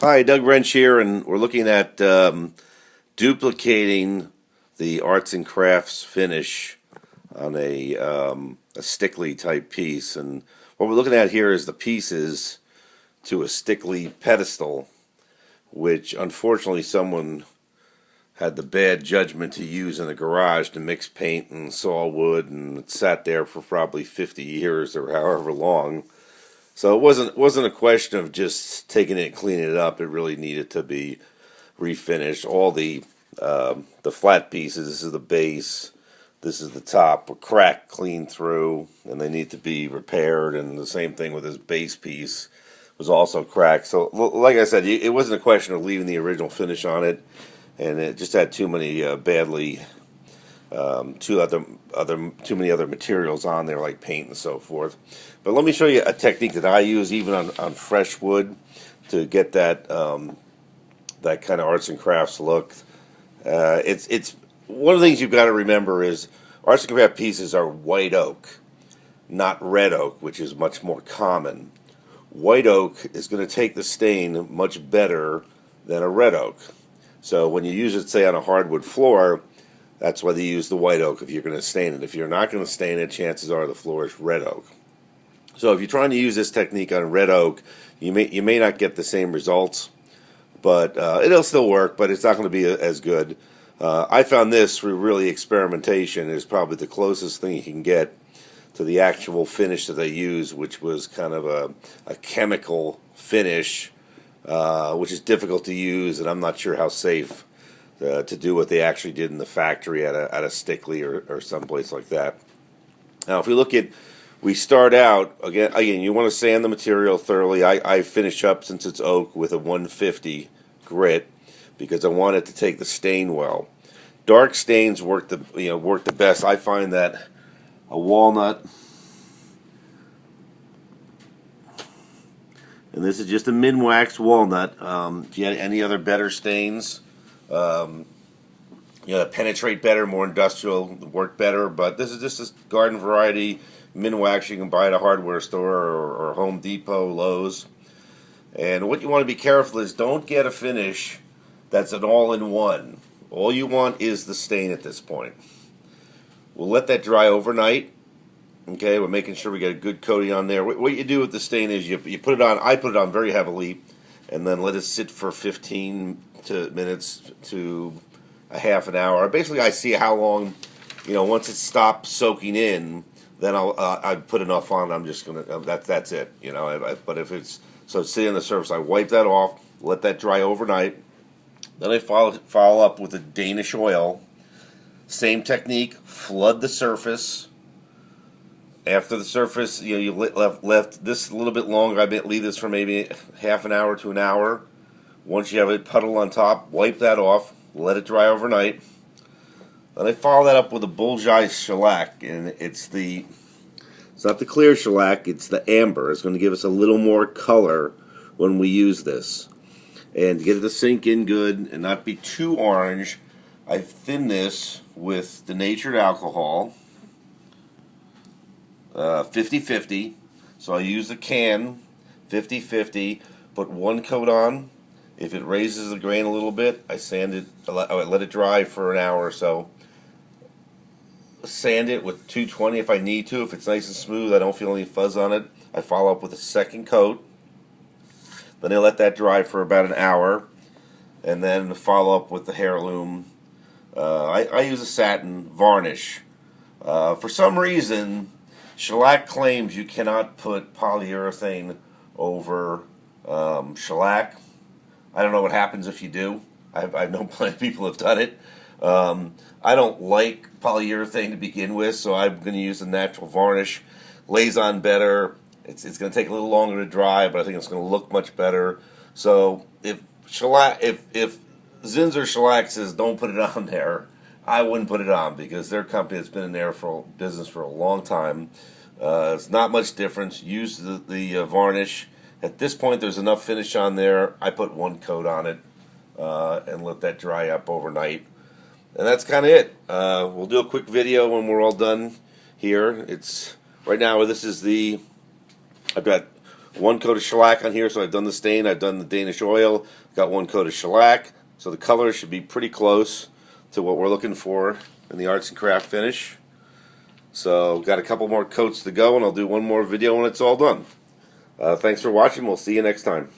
Hi, Doug Wrench here, and we're looking at duplicating the arts and crafts finish on a Stickley type piece. And what we're looking at here is the pieces to a Stickley pedestal, which unfortunately someone had the bad judgment to use in a garage to mix paint and saw wood, and it sat there for probably 50 years or however long. So it wasn't a question of just taking it and cleaning it up. It really needed to be refinished. All the flat pieces. This is the base. This is the top. Were cracked clean through, and they need to be repaired. And the same thing with this base piece was also cracked. So, like I said, it wasn't a question of leaving the original finish on it, and it just had too many badly too many other materials on there like paint and so forth. But let me show you a technique that I use even on fresh wood to get that that kind of arts and crafts look. It's one of the things you've got to remember is arts and craft pieces are white oak, not red oak, which is much more common. White oak is going to take the stain much better than a red oak. So when you use it, say, on a hardwood floor, that's why they use the white oak if you're going to stain it. If you're not going to stain it, chances are the floor is red oak. So if you're trying to use this technique on red oak, you may not get the same results, but it'll still work, but it's not going to be as good. I found this through really experimentation is probably the closest thing you can get to the actual finish that they use, which was kind of a chemical finish, which is difficult to use, and I'm not sure how safe to do what they actually did in the factory at a Stickley or someplace like that. Now, if we start out, again, you want to sand the material thoroughly. I finish up, since it's oak, with a 150 grit because I want it to take the stain well. Dark stains work the best. I find that a walnut, and this is just a min-wax walnut. Do you have any other better stains? Penetrate better, more industrial, work better. But this is just a garden variety min-wax you can buy at a hardware store or Home Depot, Lowe's. And what you want to be careful is don't get a finish that's an all-in-one. All you want is the stain at this point. We'll let that dry overnight. Okay, we're making sure we get a good coating on there. What you do with the stain is you put it on. I put it on very heavily, and then let it sit for 15 minutes to a half an hour. Basically, I see how long. Once it stops soaking in, then I put enough on. I'm just gonna that's it. But if it's sitting on the surface, I wipe that off, let that dry overnight. Then I follow up with a Danish oil. Same technique. Flood the surface. After the surface, you left this a little bit longer. I leave this for maybe half an hour to an hour. Once you have it puddle on top, wipe that off. Let it dry overnight. Then I follow that up with a bullseye shellac, and it's not the clear shellac, it's the amber. It's going to give us a little more color when we use this. And to get it to sink in good and not be too orange, I thin this with denatured alcohol, 50-50. So I use the can, 50-50, put one coat on. If it raises the grain a little bit, I sand it, I let it dry for an hour or so. Sand it with 220 if I need to. If it's nice and smooth, I don't feel any fuzz on it, I follow up with a second coat. Then I let that dry for about an hour, and then follow up with the heirloom. I use a satin varnish. For some reason, shellac claims you cannot put polyurethane over shellac. I don't know what happens if you do. I know plenty of people have done it. I don't like polyurethane to begin with, so I'm going to use a natural varnish. Lays on better. It's going to take a little longer to dry, but I think it's going to look much better. So if Zinsser Shellac says don't put it on there, I wouldn't put it on because their company has been in there for business for a long time. It's not much difference. Use the varnish. At this point, there's enough finish on there. I put one coat on it and let that dry up overnight. And that's kind of it. We'll do a quick video when we're all done here. Right now, this is I've got one coat of shellac on here, so I've done the stain, I've done the Danish oil, got one coat of shellac, so the color should be pretty close to what we're looking for in the arts and craft finish. So got a couple more coats to go, and I'll do one more video when it's all done. Thanks for watching. We'll see you next time.